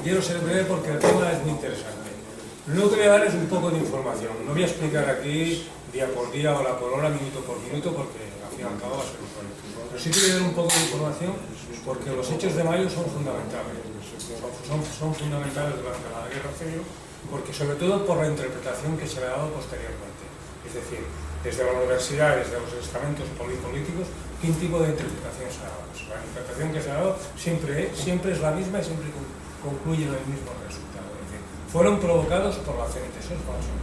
quiero ser breve porque el tema es muy interesante. Lo único que voy a dar es un poco de información. No voy a explicar aquí día por día, hora por hora, minuto por minuto, porque al fin y al cabo va a ser un problema. Pero sí que voy a dar un poco de información porque los hechos de mayo son fundamentales. Son fundamentales durante la Guerra Civil, porque sobre todo por la interpretación que se le ha dado posteriormente. Es decir, desde la universidad, desde los estamentos políticos, ¿qué tipo de interpretación se ha dado? Pues la interpretación que se ha dado siempre es la misma y siempre concluye en el mismo resultado. Es decir, fueron provocados por la CNT, eso es falso.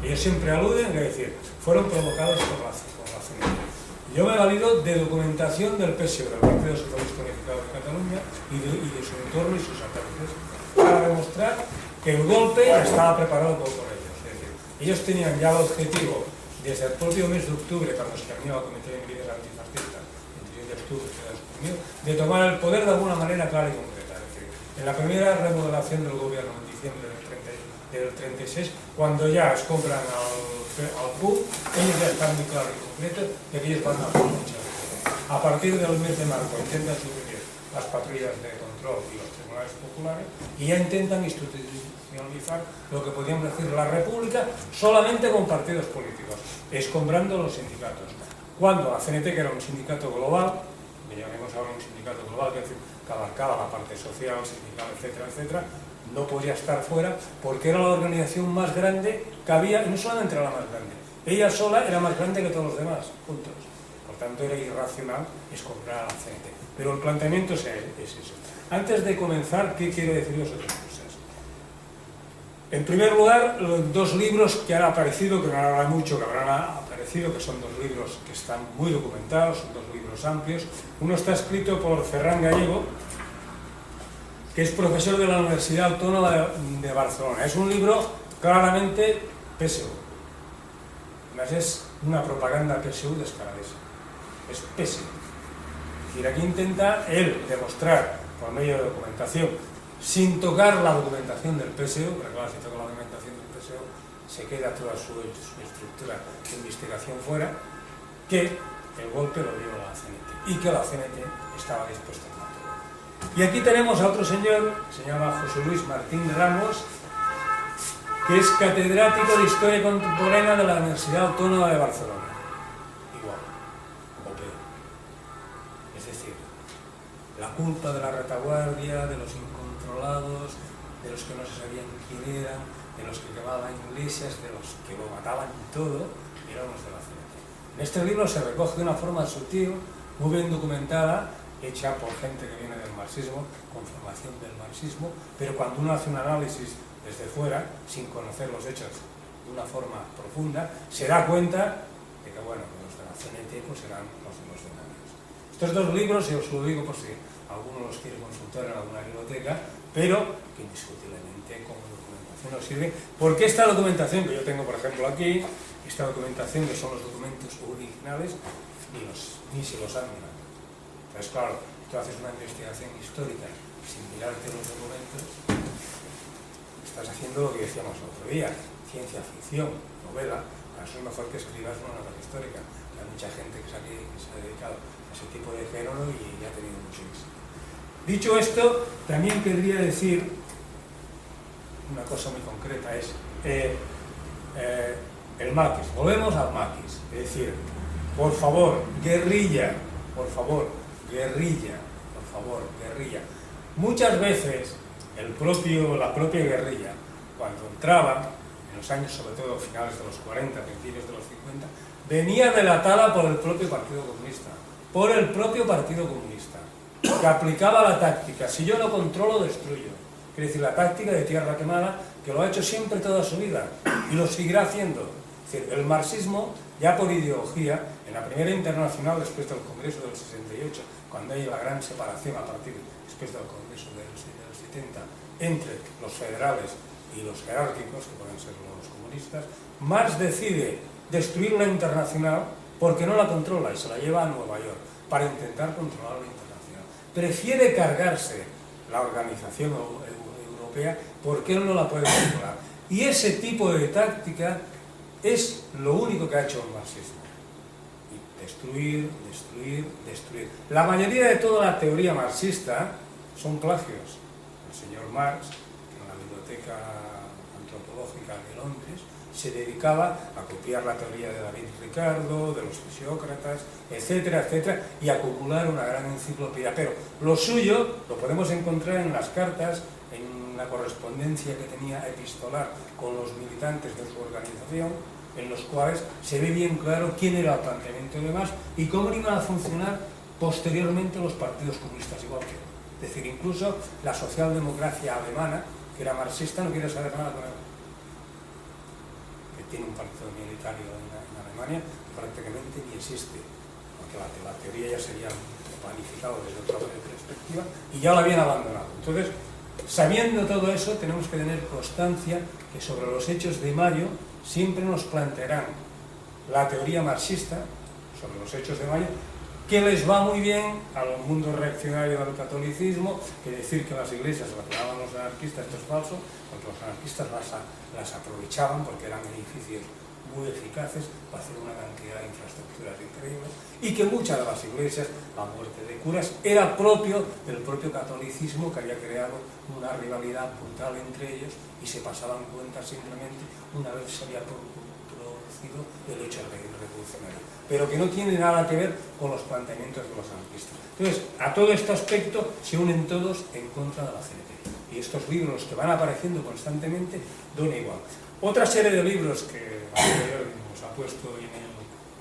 Ellos siempre aluden a decir, fueron provocados por la CNT. Yo me he valido de documentación del PSOE, del Partido Socialista Unificado de Cataluña, y de su entorno y sus ataques, para demostrar que el golpe estaba preparado por ellos. Es decir, ellos tenían ya el objetivo, desde el propio mes de octubre, cuando se terminó la Comité de Medidas Antifascistas, el 10 de octubre se asumió, de tomar el poder de alguna manera clara y concreta. Es decir, en la primera remodelación del gobierno en diciembre del 36, cuando ya os compran al PUC, ellos ya están muy claros y concretos de que ellos van a hacer muchas cosas. A partir del mes de marzo intentan suprimir las patrullas de control y los tribunales populares y ya intentan institucionalizar lo que podríamos decir la república solamente con partidos políticos, escombrando los sindicatos. Cuando la CNT, que era un sindicato global, le llamemos ahora un sindicato global, que abarcaba la parte social, sindical, etcétera, etcétera, no podía estar fuera porque era la organización más grande que había, y no solamente era la más grande, ella sola era más grande que todos los demás, juntos. Por tanto, era irracional escombrar a la CNT. Pero el planteamiento es eso. Antes de comenzar, ¿qué quiero deciros otras cosas? En primer lugar, los dos libros que han aparecido, que no habrá mucho, que habrán aparecido, que son dos libros que están muy documentados, son dos libros amplios. Uno está escrito por Ferran Gallego, que es profesor de la Universidad Autónoma de Barcelona. Es un libro claramente PSU. Además es una propaganda PSU descaradísima. Es PSU. Es decir, aquí intenta él demostrar, por medio de documentación, sin tocar la documentación del PSU, porque claro, si toca la documentación del PSU, se queda toda su estructura de investigación fuera, que el golpe lo dio la CNT y que la CNT estaba dispuesta a matar. Y aquí tenemos a otro señor, se llama José Luis Martín Ramos, que es catedrático de Historia Contemporánea de la Universidad Autónoma de Barcelona. Igual, o peor. Es decir, la culpa de la retaguardia, de los incontrolados, de los que no se sabían quién eran, de los que quemaban iglesias, de los que lo mataban todo, eran los de la CNT. En este libro se recoge de una forma sutil, muy bien documentada, hecha por gente que viene del marxismo, con formación del marxismo, pero cuando uno hace un análisis desde fuera, sin conocer los hechos de una forma profunda, se da cuenta de que, bueno, los de la CNT pues serán los demonios. Estos dos libros, yo os lo digo por si alguno los quiere consultar en alguna biblioteca, pero que indiscutiblemente como documentación nos sirve, porque esta documentación que yo tengo, por ejemplo, aquí, esta documentación que son los documentos originales, ni se los han mirado. Entonces, claro, tú haces una investigación histórica sin mirarte los documentos, estás haciendo lo que decíamos el otro día, ciencia ficción, novela. Para eso es mejor que escribas una novela histórica. Hay mucha gente que se ha dedicado a ese tipo de género y ya ha tenido mucho éxito. Dicho esto, también querría decir una cosa muy concreta, es el maquis. Volvemos al maquis, es decir, por favor, guerrilla, por favor, guerrilla. Muchas veces la propia guerrilla, cuando entraba, en los años sobre todo finales de los 40, principios de los 50, venía delatada por el propio Partido Comunista, que aplicaba la táctica, si yo no controlo, destruyo. Quiere decir, la táctica de tierra quemada, que lo ha hecho siempre toda su vida, y lo seguirá haciendo. Es decir, el marxismo, ya por ideología, en la primera internacional, después del Congreso del 68, cuando hay la gran separación a partir después del Congreso del 70 entre los federales y los jerárquicos, que pueden ser los comunistas, Marx decide destruir la internacional porque no la controla y se la lleva a Nueva York para intentar controlar la internacional. Prefiere cargarse la organización europea porque él no la puede controlar. Y ese tipo de táctica es lo único que ha hecho el marxismo. Destruir. La mayoría de toda la teoría marxista son plagios. el señor Marx, que en la Biblioteca Antropológica de Londres se dedicaba a copiar la teoría de David Ricardo, de los fisiócratas, etcétera, etcétera, y acumular una gran enciclopedia. Pero lo suyo lo podemos encontrar en las cartas, en la correspondencia que tenía epistolar con los militantes de su organización, en los cuales se ve bien claro quién era el planteamiento de Marx y cómo iban a funcionar posteriormente los partidos comunistas, igual que él. Es decir, incluso la socialdemocracia alemana, que era marxista, no quiere saber nada con él. Que tiene un partido militario en Alemania que prácticamente ni existe, porque la teoría ya sería planificado desde otra perspectiva y ya la habían abandonado. Entonces, sabiendo todo eso, tenemos que tener constancia que sobre los hechos de mayo siempre nos plantearán la teoría marxista sobre los hechos de mayo, que les va muy bien al mundo reaccionario del catolicismo, que decir que las iglesias las daban los anarquistas, esto es falso, porque los anarquistas las aprovechaban porque eran edificios muy eficaces para hacer una cantidad de infraestructuras increíbles, y que muchas de las iglesias, la muerte de curas, era propio del propio catolicismo, que había creado una rivalidad brutal entre ellos y se pasaban cuentas simplemente una vez se había producido el hecho revolucionario, pero que no tiene nada que ver con los planteamientos de los anarquistas. Entonces, a todo este aspecto se unen todos en contra de la CNT, y estos libros que van apareciendo constantemente dan igual. Otra serie de libros que nos ha puesto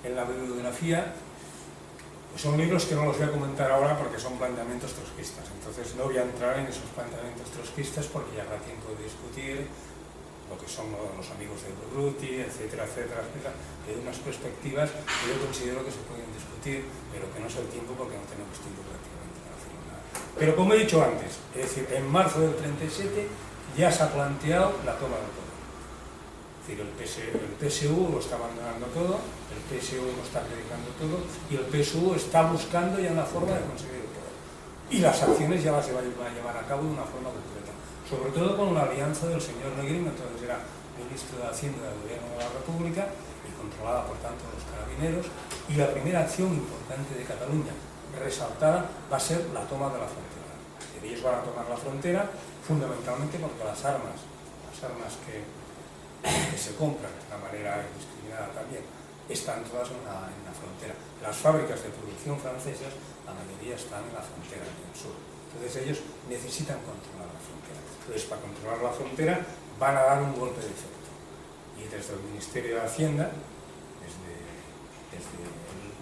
en la bibliografía son libros que no los voy a comentar ahora porque son planteamientos trotskistas, entonces no voy a entrar en esos planteamientos trotskistas porque ya habrá tiempo de discutir lo que son los amigos de Urruti, etcétera, etcétera, etcétera, que de unas perspectivas que yo considero que se pueden discutir, pero que no es el tiempo porque no tenemos tiempo prácticamente para hacer nada. Pero como he dicho antes, es decir, en marzo del 37 ya se ha planteado la toma del poder. Es decir, el PSU lo está abandonando todo, el PSU lo está predicando todo, y el PSU está buscando ya una forma de conseguir el poder. Y las acciones ya las va a llevar a cabo de una forma concreta, sobre todo con la alianza del señor Negrín, entonces era ministro de Hacienda del Gobierno de la República y controlada por tanto los carabineros, y la primera acción importante de Cataluña resaltada va a ser la toma de la frontera. Ellos van a tomar la frontera fundamentalmente porque las armas que se compran de una manera indiscriminada también, están todas en la frontera. Las fábricas de producción francesas, la mayoría están en la frontera, en el sur. Entonces ellos necesitan controlar la frontera. Entonces, para controlar la frontera van a dar un golpe de efecto. Y desde el Ministerio de Hacienda, desde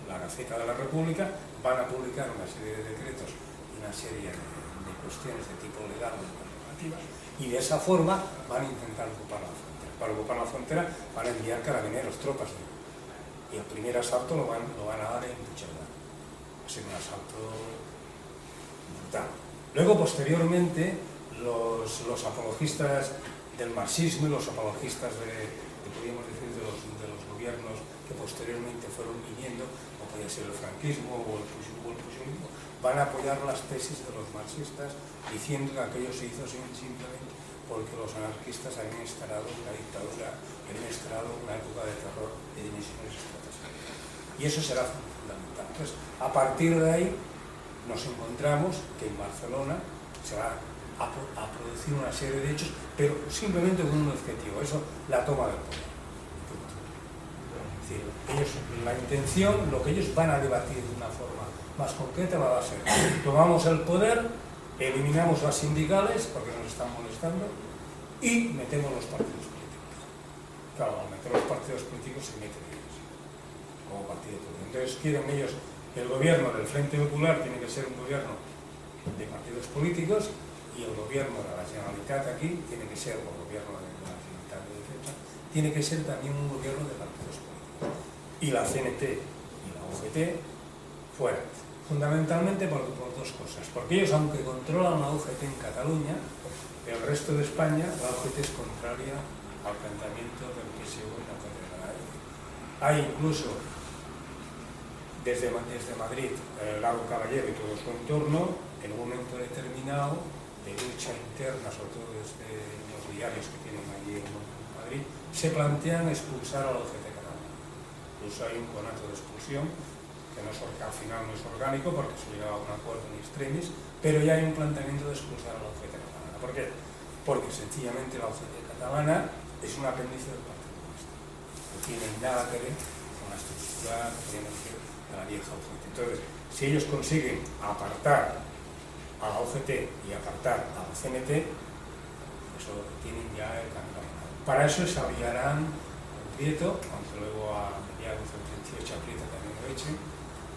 la Gaceta de la República, van a publicar una serie de decretos y una serie de cuestiones de tipo legal o normativa, y de esa forma van a intentar ocupar la frontera. Para ocupar la frontera van a enviar carabineros, tropas, y el primer asalto lo van a dar en Puigcerdá. Va a ser un asalto brutal. Luego, posteriormente, los apologistas del marxismo y los apologistas podríamos decir, de los gobiernos que posteriormente fueron viniendo, o podía ser el franquismo o el pujolismo, van a apoyar las tesis de los marxistas, diciendo que aquello se hizo simplemente porque los anarquistas habían instalado una dictadura, habían instalado una época de terror de dimensiones estratosféricas. Y eso será fundamental. Entonces, a partir de ahí, nos encontramos que en Barcelona se va a producir una serie de hechos, pero simplemente con un objetivo, eso, la toma del poder. Es decir, la intención, lo que ellos van a debatir de una forma más concreta va a ser: tomamos el poder, eliminamos las sindicales porque nos están molestando y metemos los partidos políticos. Claro, al meter los partidos políticos se meten ellos como partido político. Entonces quieren ellos, el gobierno del Frente Popular tiene que ser un gobierno de partidos políticos, y el gobierno de la Generalitat aquí tiene que ser, o el gobierno de la Generalitat de Defensa, tiene que ser también un gobierno de partidos políticos. Y la CNT y la UGT fuera. Fundamentalmente por dos cosas. Porque ellos, aunque controlan la UGT en Cataluña, el resto de España, la UGT es contraria al planteamiento del PSU en la Catedral. Hay incluso, desde Madrid, Lago Caballero y todo su entorno, en un momento determinado de lucha interna, sobre todo desde los diarios que tienen allí en Madrid, se plantean expulsar a la UGT catalana. Incluso hay un conato de expulsión, que al final no es orgánico porque se llega a un acuerdo en extremis, pero ya hay un planteamiento de expulsar a la UGT catalana. ¿Por qué? Porque sencillamente la UGT catalana es un apéndice del Partido Comunista. No tiene nada que ver con la estructura de la vieja UGT. Entonces, si ellos consiguen apartar a la UGT y apartar a la CNT, eso tienen ya el camino. Para eso se aviarán con Prieto, aunque luego a mediados del 38 a Prieto también lo echen,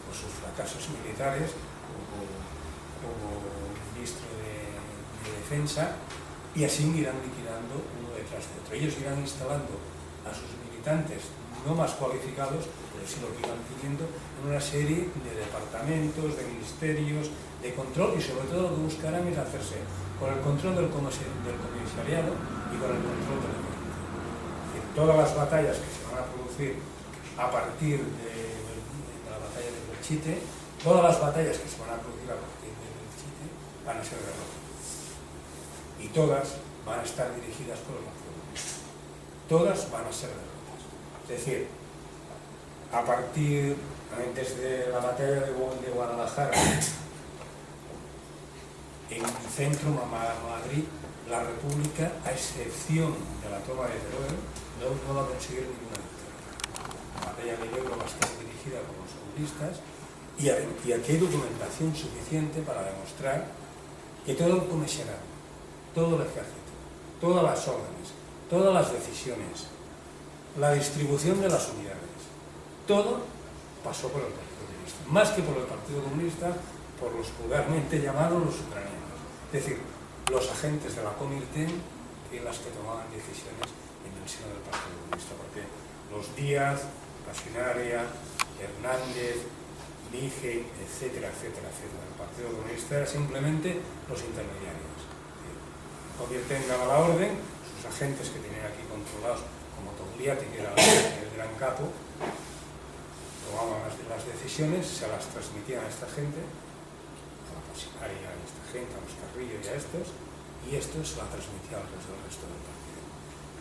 por sus fracasos militares, como ministro de Defensa, y así irán liquidando uno detrás de otro. Ellos irán instalando a sus militantes no más cualificados, pero sí lo que irán pidiendo, en una serie de departamentos, de ministerios, de control, y sobre todo lo que buscarán es hacerse con el control del comisariado y con el control del ejército. Todas las batallas que se van a producir a partir de la batalla de Belchite, todas las batallas que se van a producir a partir de Belchite van a ser derrotas. Y todas van a estar dirigidas por el Partido Comunista. Todas van a ser derrotas. Es decir, a partir, desde la batalla de Guadalajara, en el centro, Madrid, la República, a excepción de la toma de Teruel, no va a conseguir ninguna victoria. La batalla de Ebro va a estar dirigida por los comunistas, y aquí hay documentación suficiente para demostrar que todo el comisionado, todo el ejército, todas las órdenes, todas las decisiones, la distribución de las unidades, todo pasó por el Partido Comunista. Más que por el Partido Comunista, por los vulgarmente llamados los ucranianos. Es decir, los agentes de la Comirten, y las que tomaban decisiones en el seno del Partido Comunista, porque los Díaz, Casinaria, Hernández, Lige, etcétera, etcétera, etcétera, el Partido Comunista era simplemente los intermediarios. Comirten daba la orden, sus agentes que tenían aquí controlados, como Togliatti, que era el gran capo, tomaban las decisiones, se las transmitían a esta gente, a la Casinaria, a esta gente, a los Carrillo y a estos se la transmitían al resto del partido.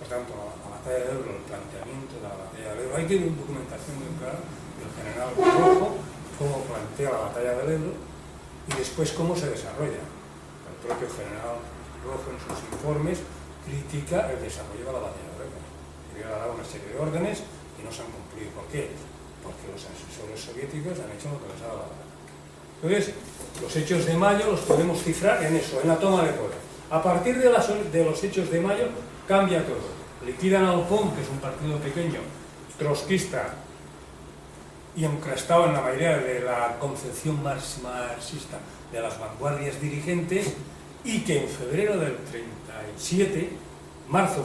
Por tanto, la batalla de Ebro, el planteamiento de la batalla de Ebro, hay que ver documentación muy clara del general Rojo, cómo plantea la batalla del Ebro y después cómo se desarrolla. El propio general Rojo en sus informes critica el desarrollo de la batalla de Ebro. Le ha dado una serie de órdenes y no se han cumplido. ¿Por qué? Porque los asesores soviéticos han hecho lo que les ha dado la gana. Entonces, los hechos de mayo los podemos cifrar en eso, en la toma de poder. A partir de los hechos de mayo cambia todo. Liquidan al POM, que es un partido pequeño, trotskista y encrastado en la mayoría de la concepción marxista de las vanguardias dirigentes, y que en febrero del 37,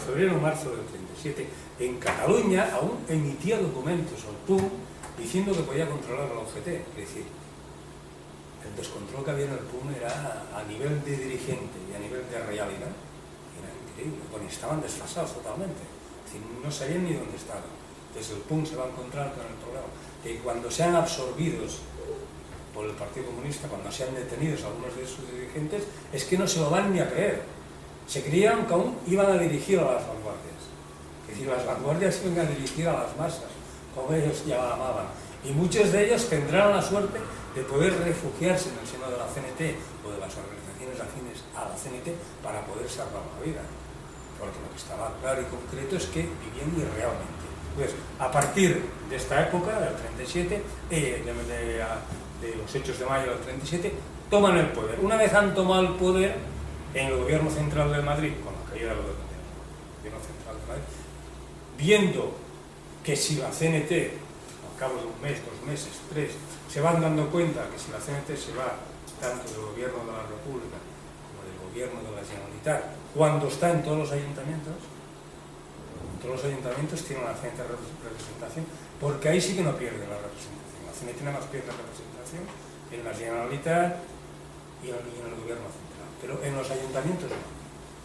febrero marzo del 37, en Cataluña aún emitía documentos al PUM diciendo que podía controlar la UGT. Es decir, el descontrol que había en el PUM era a nivel de dirigente y a nivel de realidad, era increíble, bueno, estaban desfasados totalmente, es decir, no sabían ni dónde estaban. Desde el PUM se va a encontrar con el problema que cuando sean absorbidos por el Partido Comunista, cuando sean detenidos algunos de sus dirigentes, es que no se lo van ni a creer. Se creían que aún iban a dirigir a las vanguardias. Es decir, las vanguardias iban a dirigir a las masas, como ellos ya llamaban. Y muchos de ellos tendrán la suerte de poder refugiarse en el seno de la CNT o de las organizaciones afines a la CNT para poder salvar la vida. Porque lo que estaba claro y concreto es que vivían irrealmente. Entonces, a partir de esta época, del 37, de los hechos de mayo del 37, toman el poder. Una vez han tomado el poder en el gobierno central de Madrid, con la caída del gobierno central de Madrid, viendo que si la CNT, al cabo de un mes, 2 meses, 3, se van dando cuenta que si la CNT se va tanto del gobierno de la República como del gobierno de la Generalitat, cuando está en todos los ayuntamientos tienen una CNT representación, porque ahí sí que no pierde la representación. La CNT nada más pierde la representación en la Generalitat y en el gobierno central, pero en los ayuntamientos no.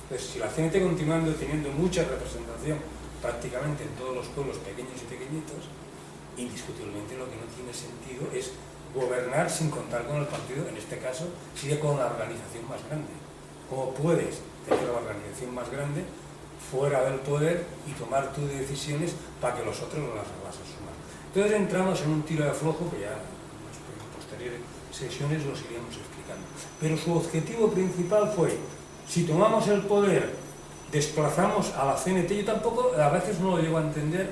Entonces, si la CNT continuando teniendo mucha representación prácticamente en todos los pueblos pequeños y pequeñitos, indiscutiblemente lo que no tiene sentido es gobernar sin contar con el partido, en este caso sigue con la organización más grande. ¿Cómo puedes tener la organización más grande fuera del poder y tomar tus decisiones para que los otros no las asuman? Entonces entramos en un tiro de aflojo que ya en posteriores sesiones los iríamos explicando. Pero su objetivo principal fue si tomamos el poder, desplazamos a la CNT. Yo tampoco, a veces no lo llego a entender,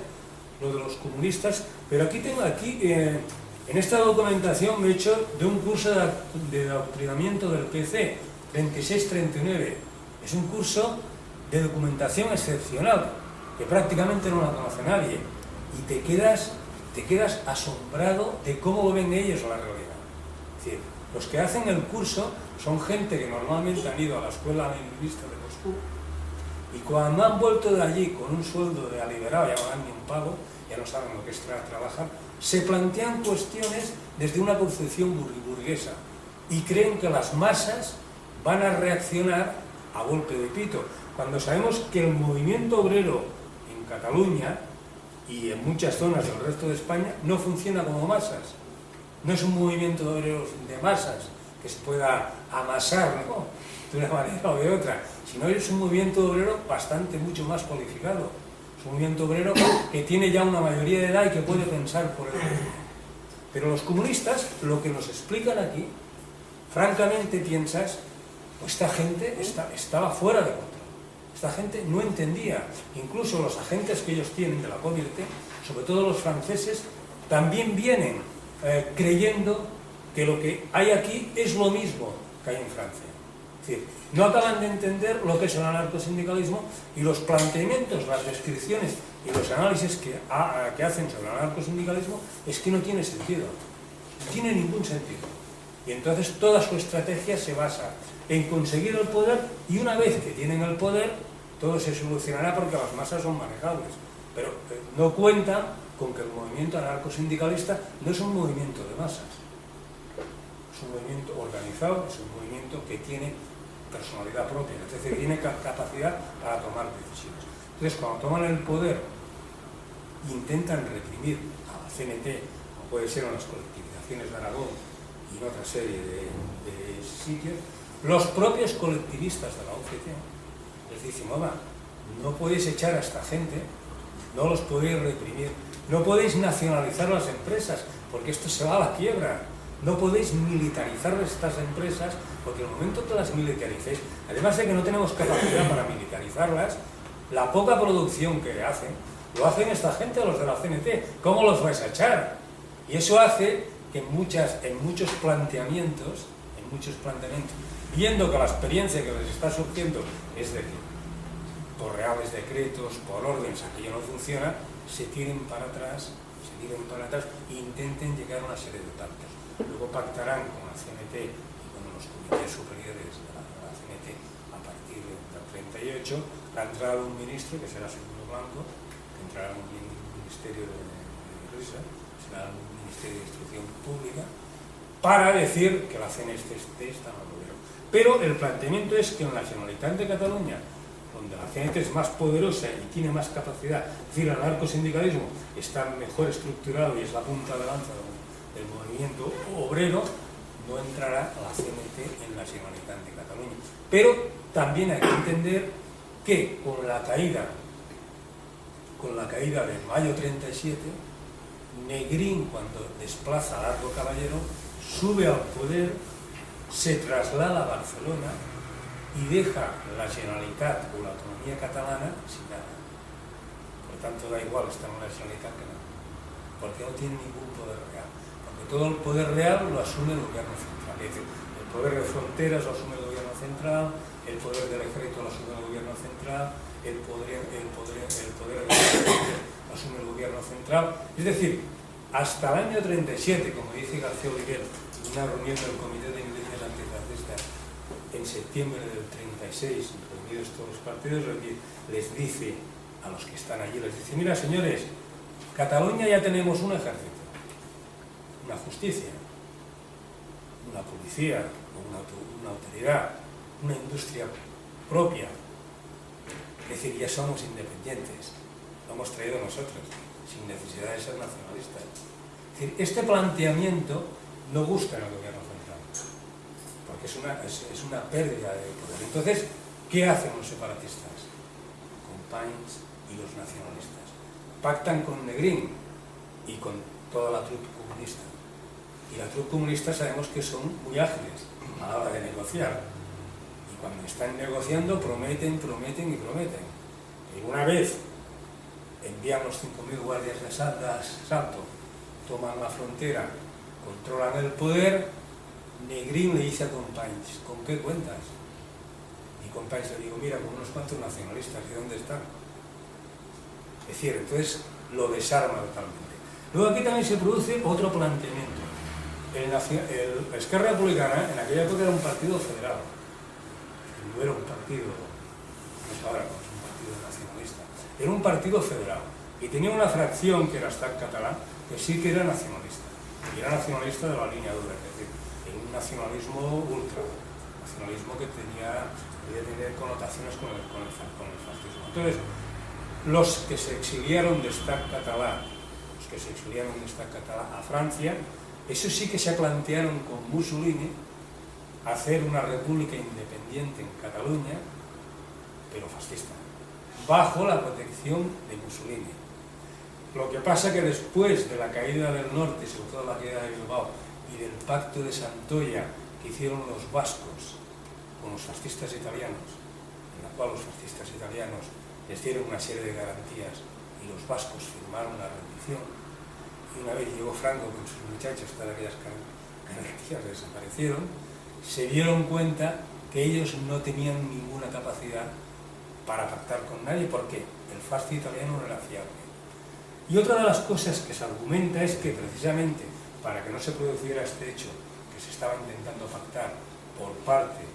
lo de los comunistas, pero aquí tengo, en esta documentación me he hecho de un curso de adoctrinamiento del PC, 2639. Es un curso de documentación excepcional, que prácticamente no la conoce nadie, y te quedas asombrado de cómo ven ellos la realidad. Es decir, los que hacen el curso son gente que normalmente han ido a la escuela leninista de Moscú, y cuando han vuelto de allí con un sueldo de aliberado, ya no dan ni un pago, ya no saben lo que es trabajar, se plantean cuestiones desde una concepción burguesa y creen que las masas van a reaccionar a golpe de pito, cuando sabemos que el movimiento obrero en Cataluña y en muchas zonas del resto de España no funciona como masas. No es un movimiento de obreros de masas que se pueda amasar, ¿no?, de una manera o de otra, sino es un movimiento obrero mucho más cualificado. Es un movimiento obrero que tiene ya una mayoría de edad y que puede pensar por él mismo. Pero los comunistas, lo que nos explican aquí, francamente piensas, pues esta gente estaba fuera de control. Esta gente no entendía. Incluso los agentes que ellos tienen de la Comité, sobre todo los franceses, también vienen creyendo que lo que hay aquí es lo mismo que hay en Francia. Es decir, no acaban de entender lo que es el anarcosindicalismo, y los planteamientos, las descripciones y los análisis que hacen sobre el anarcosindicalismo es que no tiene sentido, no tiene ningún sentido. Y entonces toda su estrategia se basa en conseguir el poder, y una vez que tienen el poder todo se solucionará porque las masas son manejables, pero no cuentan con que el movimiento anarcosindicalista no es un movimiento de masas, es un movimiento organizado, es un movimiento que tiene personalidad propia, es decir, tiene capacidad para tomar decisiones. Entonces, cuando toman el poder, intentan reprimir a la CNT, como puede ser en las colectivizaciones de Aragón y en otra serie de sitios, los propios colectivistas de la UGT les dicen: "Oiga, no podéis echar a esta gente, no los podéis reprimir, no podéis nacionalizar las empresas, porque esto se va a la quiebra, no podéis militarizar estas empresas, porque en el momento que las militaricéis, además de que no tenemos capacidad para militarizarlas, la poca producción que hacen, lo hacen esta gente, los de la CNT, ¿cómo los vais a echar?". Y eso hace que en muchos planteamientos, viendo que la experiencia que les está surgiendo es de que por reales decretos, por órdenes, aquello no funciona, se tiren para atrás e intenten llegar a una serie de pactos. Luego pactarán con la CNT y con los comités superiores de la CNT a partir del 38 la entrada de un ministro, que será Segundo Blanco, que entrará en un ministerio de Risa, será un ministerio de Instrucción Pública, para decir que la CNT está en el gobierno. Pero el planteamiento es que en la Generalitat de Cataluña, donde la CNT es más poderosa y tiene más capacidad, es decir, el anarcosindicalismo está mejor estructurado y es la punta de lanza del movimiento obrero, no entrará la CNT en la Generalitat de Cataluña. Pero también hay que entender que con la caída de mayo 37, Negrín, cuando desplaza a Largo Caballero, sube al poder, se traslada a Barcelona y deja la Generalitat o la autonomía catalana sin nada. Por tanto, da igual estar en la Generalitat que no, porque no tiene ningún poder real. Porque todo el poder real lo asume el gobierno central. Es decir, el poder de fronteras lo asume el gobierno central, el poder del ejército lo asume el gobierno central, el poder de lo asume el gobierno central. Es decir, hasta el año 37, como dice García Oliver, en una reunión del Comité de Milicias Antifascistas en septiembre del 36, reunidos todos los partidos, les dice a los que están allí, les dice: "Mira, señores, Cataluña ya tenemos un ejército, una justicia, una policía, una autoridad, una industria propia. Es decir, ya somos independientes, lo hemos traído nosotros, sin necesidad de ser nacionalistas". Es decir, este planteamiento no gusta en el gobierno central, porque es una pérdida de poder. Entonces, ¿qué hacen los separatistas? Con Pains y los nacionalistas. Pactan con Negrín y con toda la trupe comunista. Y la trupe comunista sabemos que son muy ágiles a la hora de negociar. Y cuando están negociando prometen, prometen y prometen. Y una vez envían los 5.000 guardias de asalto, toman la frontera, controlan el poder, Negrín le dice a Companys, ¿con qué cuentas? Y Companys le digo, mira, con unos cuantos nacionalistas, ¿y dónde están? Es decir, entonces lo desarma totalmente. Luego aquí también se produce otro planteamiento. El Esquerra Republicana en aquella época era un partido federal, no era un partido, no es ahora, no es un partido nacionalista, era un partido federal y tenía una fracción que era Estat Català, que sí que era nacionalista, y era nacionalista de la línea dura, es decir, era un nacionalismo ultra, nacionalismo que podía tener connotaciones con el fascismo. Entonces, los que se exiliaron de Estat Català, a Francia, eso sí que se plantearon con Mussolini hacer una república independiente en Cataluña, pero fascista, bajo la protección de Mussolini. Lo que pasa que después de la caída del norte, sobre todo la caída de Bilbao, y del pacto de Santoya que hicieron los vascos con los fascistas italianos, en la cual los fascistas italianos les dieron una serie de garantías y los vascos firmaron la rendición, y una vez llegó Franco con sus muchachos, todas aquellas garantías desaparecieron, se dieron cuenta que ellos no tenían ninguna capacidad para pactar con nadie porque el fascismo italiano no era fiable. Y otra de las cosas que se argumenta es que precisamente para que no se produciera este hecho que se estaba intentando pactar por parte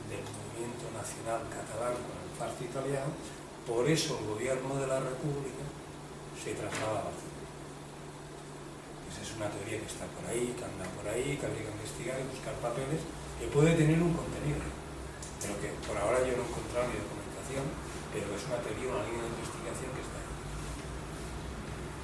del movimiento nacional catalán con el fascismo italiano, por eso el gobierno de la República se traslada a Barcelona. Esa es una teoría que está por ahí, que anda por ahí, que habría que investigar y buscar papeles, que puede tener un contenido, pero que por ahora yo no he encontrado ni documentación, pero es una teoría, una línea de investigación que está ahí.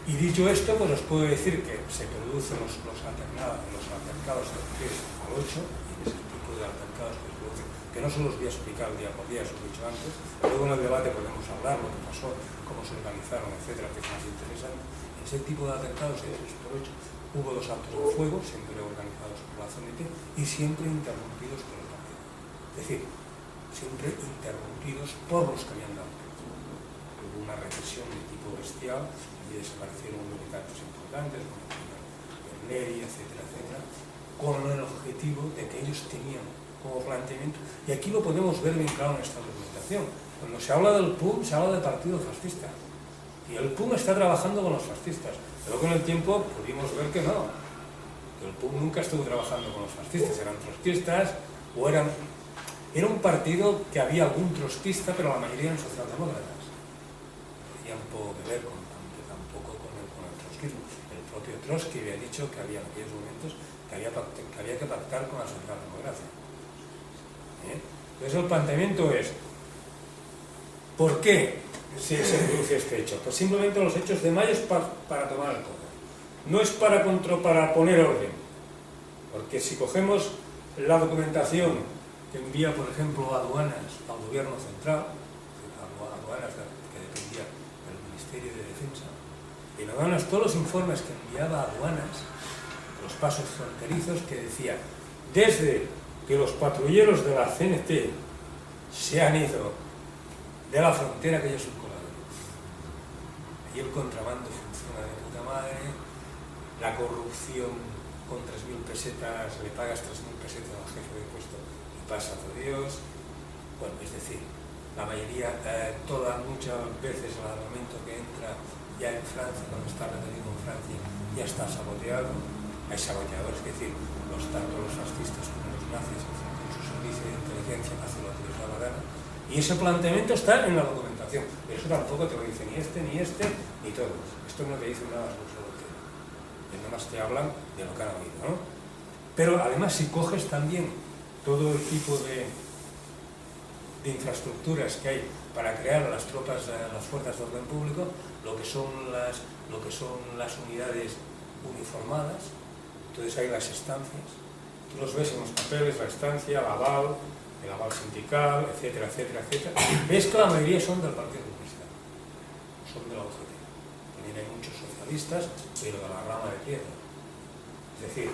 Y dicho esto, pues os puedo decir que se producen los altercados del 3 al 8, y ese tipo de altercados que se producen, que no se los voy a explicar día por día, os lo he dicho antes, luego en el debate podemos hablar lo que pasó, cómo se organizaron, etcétera, que es más interesante. Ese tipo de atentados, 6 por 8, hubo 2 actos de fuego, siempre organizados por la CNT y siempre interrumpidos por el partido. Es decir, siempre interrumpidos por los que habían dado. Hubo una represión de tipo bestial y desaparecieron militantes importantes, como el Neri, etcétera, etcétera, con el objetivo de que ellos tenían como planteamiento, y aquí lo podemos ver bien claro en esta documentación. Cuando se habla del PUM, se habla de partido fascista. Y el PUM está trabajando con los fascistas. Pero con el tiempo pudimos ver que no. Que el PUM nunca estuvo trabajando con los fascistas. Eran trotskistas o eran... Era un partido que había algún trotskista, pero la mayoría eran socialdemócratas. Tenía un poco que ver tampoco con el trotskismo. El propio Trotsky había dicho que había en aquellos momentos que había que pactar con la socialdemocracia. Entonces el planteamiento es, ¿por qué se produce este hecho? Pues simplemente los hechos de mayo es para tomar el poder. No es para poner orden. Porque si cogemos la documentación que envía, por ejemplo, aduanas al gobierno central, aduanas que dependía del Ministerio de Defensa, y en aduanas todos los informes que enviaba aduanas, los pasos fronterizos, que decía, desde que los patrulleros de la CNT se han ido de la frontera que ellos son coladores. Allí el contrabando funciona de puta madre, la corrupción con 3.000 pesetas, le pagas 3.000 pesetas al jefe de puesto y pasa a Dios. Bueno, es decir, la mayoría, muchas veces el armamento que entra ya en Francia, cuando está retenido en Francia, ya está saboteado. Hay saboteadores, es decir, tanto los fascistas como los nazis, en su servicio de inteligencia, hacen lo que les da la gana. Y ese planteamiento está en la documentación. Eso tampoco te lo dice ni este, ni todos. Esto no te dice nada sobre lo que nomás te hablan de lo que han oído, ¿no? Pero además, si coges también todo el tipo de infraestructuras que hay para crear las tropas, las fuerzas de orden público, lo que son las unidades uniformadas, entonces hay las estancias, tú los ves en los papeles, la estancia, el aval sindical, etcétera, etcétera, etcétera. Ves que la mayoría son del Partido Comunista, son de la UGT. También hay muchos socialistas, pero de la rama de izquierda. Es decir,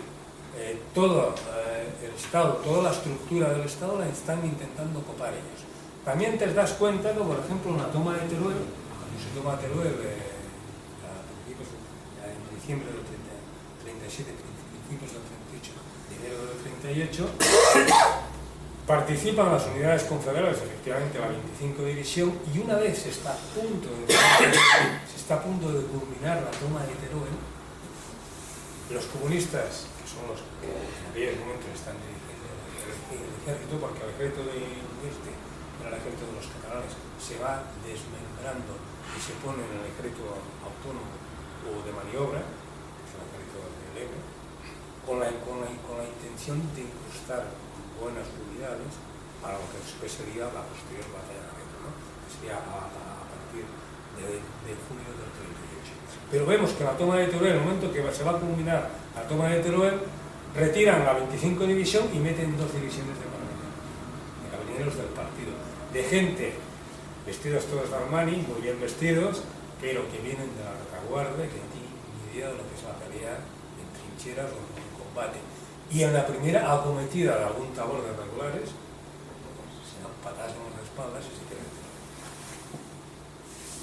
todo el Estado, toda la estructura del Estado la están intentando copar ellos. También te das cuenta que, por ejemplo, en la toma de Teruel, cuando se toma Teruel en diciembre del 37, principios del 38, de enero del 38, participan las unidades confederadas, efectivamente la 25 División, y una vez se está a punto de culminar la toma de Teruel, los comunistas, que son los que en aquel momento están dirigiendo el ejército, porque el ejército era el ejército de los catalanes, se va desmembrando y se pone en el ejército autónomo o de maniobra, que es el ejército del Ebro, con la intención de incrustar buenas unidades para lo que después sería la posterior batalla de Ebro, ¿no? Que sería a partir de junio del 38. Pero vemos que la toma de Teruel, en el momento que se va a culminar la toma de Teruel, retiran la 25 División y meten 2 divisiones de carabineros del partido, de gente vestidos todos de Armani, muy bien vestidos, pero que vienen de la retaguardia, que no tienen ni idea de lo que es la pelea en trincheras o en combate. Y en la primera acometida de algún tabor de regulares, se dan patadas en las espaldas y se quedan.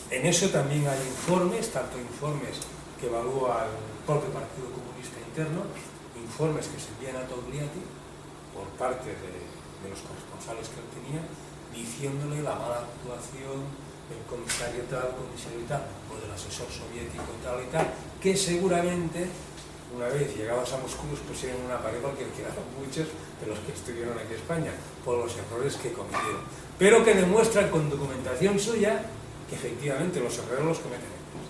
En eso también hay informes, tanto informes que evalúa el propio Partido Comunista Interno, informes que se envían a Togliatti por parte de los corresponsales que él tenía, diciéndole la mala actuación del comisario tal, o del asesor soviético tal y tal, que seguramente, una vez llegados a Moscú, pusieron una pared porque quedaron muchos de los que estuvieron aquí en España, por los errores que cometieron. Pero que demuestran con documentación suya que efectivamente los errores los cometen ellos.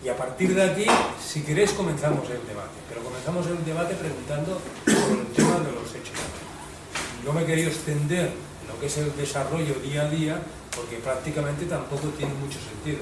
Y a partir de aquí, si queréis, comenzamos el debate. Pero comenzamos el debate preguntando por el tema de los hechos. No me he querido extender en lo que es el desarrollo día a día, porque prácticamente tampoco tiene mucho sentido.